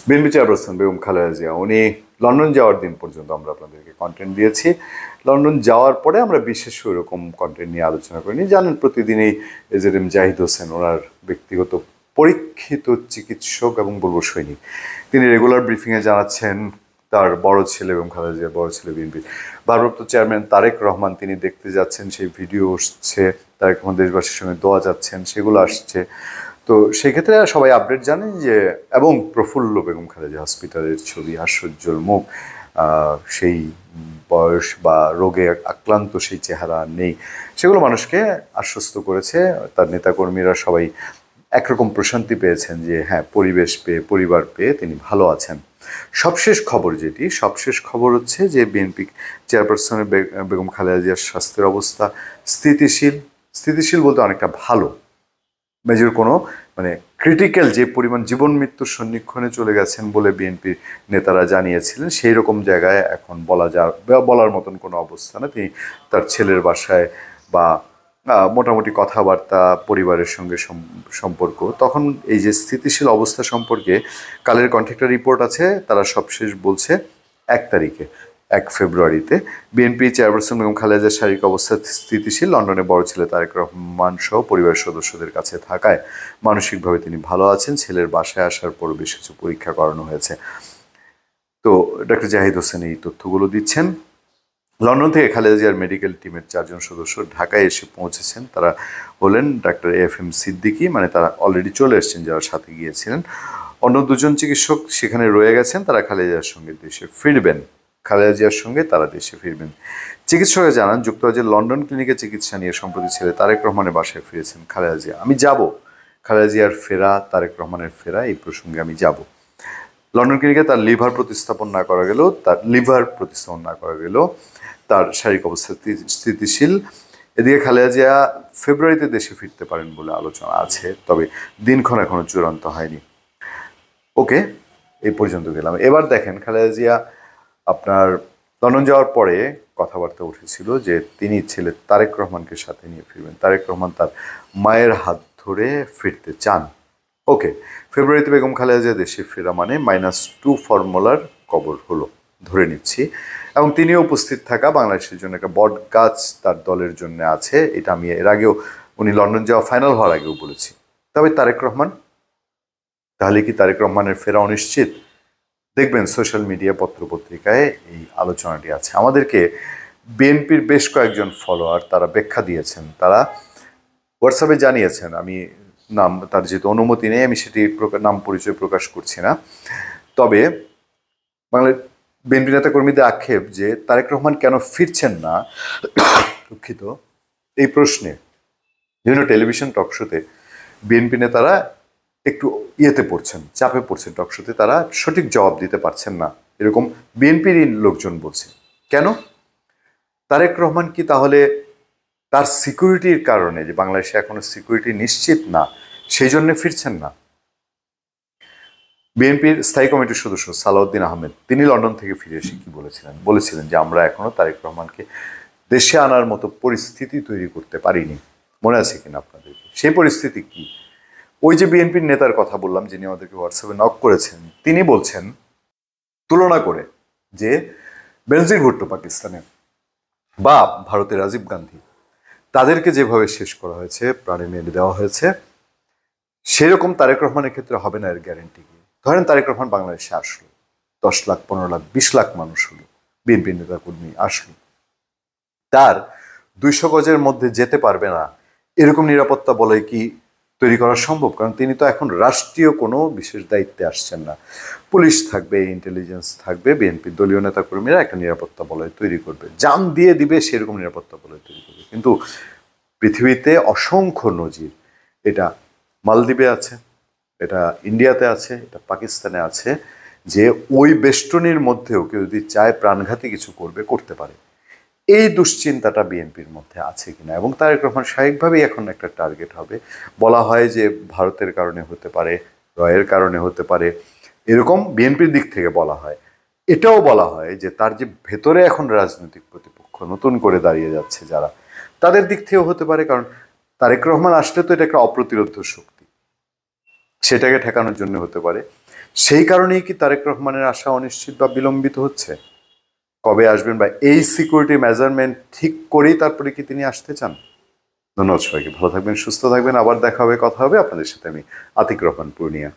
BNP chairperson Begum Khaleda Zia উনি London যাওয়ার দিন পর্যন্ত আমরা আপনাদেরকে কন্টেন্ট দিয়েছি। লন্ডন যাওয়ার পরে আমরা বিশেষ ওইরকম কন্টেন্ট নিয়ে আলোচনা করিনি। জানেন প্রতিদিনই এজেডএম জাহিদ হোসেন ওনার ব্যক্তিগত পরীক্ষিত চিকিৎসক এবং বলবো সৈনিক, তিনি রেগুলার ব্রিফিংয়ে জানাচ্ছেন তার বড় ছেলে এবং খালেদা জিয়ার বড় ছেলে বিএনপির ভারপ্রাপ্ত চেয়ারম্যান তারেক রহমান তিনি দেখতে যাচ্ছেন, সেই ভিডিও আসছে, তারেক রহমান দেশবাসীর সঙ্গে দোয়া যাচ্ছেন, সেগুলো আসছে। তো সেক্ষেত্রে সবাই আপডেট জানেন যে, এবং প্রফুল্ল বেগম খালেদা হসপিটালের ছবি, হাস্যোজ্জ্বল মুখ, সেই বয়স বা রোগে আক্রান্ত সেই চেহারা নেই, সেগুলো মানুষকে আশ্বস্ত করেছে। তার নেতাকর্মীরা সবাই একরকম প্রশান্তি পেয়েছেন যে হ্যাঁ, পরিবেশ পেয়ে পরিবার পেয়ে তিনি ভালো আছেন। সবশেষ খবর হচ্ছে যে বিএনপি চেয়ারপারসনের বেগম খালেদা জিয়ার স্বাস্থ্যের অবস্থা স্থিতিশীল বলতে অনেকটা ভালো। মেজর কোনো মানে ক্রিটিক্যাল যে পরিমাণ জীবন মৃত্যুর সন্নিক্ষণে চলে গেছেন বলে বিএনপির নেতারা জানিয়েছিলেন, সেই রকম জায়গায় এখন বলার মতন কোনো অবস্থা না। তিনি তার ছেলের বাসায় বা মোটামুটি কথাবার্তা, পরিবারের সঙ্গে সম্পর্ক, তখন এই যে স্থিতিশীল অবস্থা সম্পর্কে কালের কন্ট্রাক্টর রিপোর্ট আছে, তারা সবশেষ বলছে 1 ফেব্রুয়ারিতে বিএনপি চেয়ারপারসন বেগম খালেদা শারীরিক অবস্থা স্থিতিশীল, লন্ডনে বড় ছেলে তারেক রহমান সহ পরিবারের সদস্যদের কাছে থাকায় মানসিকভাবে তিনি ভালো আছেন। ছেলের বাসায় আসার পর বেশ কিছু পরীক্ষা করানো হয়েছে। তো ডক্টর জাহিদ হোসেন এই তথ্যগুলো দিচ্ছেন। লন্ডন থেকে খালেদা জিয়ার মেডিকেল টিমের 4 জন সদস্য ঢাকায় এসে পৌঁছেছেন। তারা হলেন ডাক্তার AFM সিদ্দিকী, মানে তারা অলরেডি চলে এসেছেন যারা সাথে গিয়েছিলেন। অন্য 2 জন চিকিৎসক সেখানে রয়ে গেছেন, তারা খালেদা জিয়ার সঙ্গে দেশে ফিরবেন। চিকিৎসকরা জানান, যুক্তরাজ্যের লন্ডন ক্লিনিকে চিকিৎসা নিয়ে সম্প্রতি ছেলে তারেক রহমানের বাসায় ফিরেছেন খালেদা জিয়া। আমি যাব, খালেদা জিয়ার ফেরা, তারেক রহমানের ফেরা, এই প্রসঙ্গে আমি যাব। লন্ডন ক্লিনিকে তার লিভার প্রতিস্থাপন না করা গেলেও তার শারীরিক অবস্থা স্থিতিশীল। এদিকে খালেদা জিয়া ফেব্রুয়ারিতে দেশে ফিরতে পারেন বলে আলোচনা আছে, তবে দিনক্ষণ এখনো চূড়ান্ত হয়নি। ওকে, এই পর্যন্ত গেলাম। এবার দেখেন, খালেদা জিয়া আপনার লন্ডন যাওয়ার পরে কথাবার্তা উঠেছিল যে তিনি ছেলে তারেক রহমানকে সাথে নিয়ে ফিরবেন। তারেক রহমান তার মায়ের হাত ধরে ফিরতে চান। ওকে, ফেব্রুয়ারিতে বেগম খালেদা জিয়া দেশে ফেরা মানে -2 ফর্মুলার কবর হলো ধরে নিচ্ছি, এবং তিনিও উপস্থিত থাকা বাংলাদেশের জন্য একটা বট গাছ তার দলের জন্য আছে। এটা আমি এর আগেও, উনি লন্ডন যাওয়া ফাইনাল হওয়ার আগেও বলেছি। তবে তারেক রহমান, তাহলে কি তারেক রহমানের ফেরা অনিশ্চিত? দেখবেন সোশ্যাল মিডিয়া, পত্রপত্রিকায় এই আলোচনাটি আছে। আমাদেরকে বিএনপির বেশ কয়েকজন ফলোয়ার তারা ব্যাখ্যা দিয়েছেন, তারা হোয়াটসঅ্যাপে জানিয়েছেন, আমি তার যেহেতু অনুমতি নেই আমি সেটি নাম পরিচয় প্রকাশ করছি না। তবে বাংলার বিএনপি নেতাকর্মীদের আক্ষেপ যে তারেক রহমান কেন ফিরছেন না, দুঃখিত, এই প্রশ্নে বিভিন্ন টেলিভিশন টকশোতে বিএনপি নেতারা একটু চাপে পড়ছেন। টকশোতে তারা সঠিক জবাব দিতে পারছেন না, এরকম বিএনপির লোকজন বলছে। কেন? তারেক রহমান কি তাহলে তার সিকিউরিটির কারণে, যে বাংলাদেশে এখনো সিকিউরিটি নিশ্চিত না, সেই জন্য ফিরছেন না? বিএনপির স্থায়ী কমিটির সদস্য সালাউদ্দিন আহমেদ তিনি লন্ডন থেকে ফিরে এসে কি বলেছিলেন যে আমরা এখনো তারেক রহমানকে দেশে আনার মতো পরিস্থিতি তৈরি করতে পারিনি। মনে আছে কিনা আপনাদের? সেই পরিস্থিতি কি? ওই যে বিএনপির নেতার কথা বললাম, যিনি আমাদেরকে হোয়াটসঅ্যাপে নক করেছেন, তিনি বলছেন তুলনা করে যে বেনজির ভুট্টো পাকিস্তানে বা ভারতের রাজীব গান্ধী, তাদেরকে যেভাবে শেষ করা হয়েছে, প্রাণে মেরে দেওয়া হয়েছে, সেরকম তারেক রহমানের ক্ষেত্রে হবে না এর গ্যারেন্টি কি? ধরেন তারেক রহমান বাংলাদেশে আসলো, 10 লাখ 15 লাখ 20 লাখ মানুষ হলো, বিএনপির নেতা কর্মী আসলো, তার 200 গজের মধ্যে যেতে পারবে না এরকম নিরাপত্তা বলয় কি তৈরি করা সম্ভব? কারণ তিনি তো এখন রাষ্ট্রীয় কোনো বিশেষ দায়িত্বে আসছেন না। পুলিশ থাকবে, ইন্টেলিজেন্স থাকবে, বিএনপির দলীয় নেতাকর্মীরা একটা নিরাপত্তা বলয় তৈরি করবে, জান দিয়ে দিবে সেরকম নিরাপত্তা বলয় তৈরি করবে। কিন্তু পৃথিবীতে অসংখ্য নজির, এটা মালদ্বীপে আছে, এটা ইন্ডিয়াতে আছে, এটা পাকিস্তানে আছে, যে ওই বেষ্টনীর মধ্যেও কেউ যদি চায় প্রাণঘাতী কিছু করতে পারে। এই দুশ্চিন্তাটা বিএনপির মধ্যে আছে কিনা, এবং তারেক রহমান স্বাভাবিকভাবেই এখন একটা টার্গেট হবে। বলা হয় যে ভারতের কারণে হতে পারে, রয়ের কারণে হতে পারে, এরকম বিএনপির দিক থেকে বলা হয়। এটাও বলা হয় যে তার যে ভেতরে এখন রাজনৈতিক প্রতিপক্ষ নতুন করে দাঁড়িয়ে যাচ্ছে যারা, তাদের দিক থেকেও হতে পারে। কারণ তারেক রহমান আসলে তো এটা একটা অপ্রতিরোধ্য শক্তি, সেটাকে ঠেকানোর জন্য হতে পারে। সেই কারণেই কি তারেক রহমানের আশা অনিশ্চিত বা বিলম্বিত হচ্ছে? কবে আসবেন বা এই সিকিউরিটি মেজারমেন্ট ঠিক করেই তারপরে কি তিনি আসতে চান? ধন্যবাদ সবাইকে, ভালো থাকবেন, সুস্থ থাকবেন, আবার দেখা হবে, কথা হবে। আপনাদের সাথে আমি আতিক রহমান পূর্ণিয়া।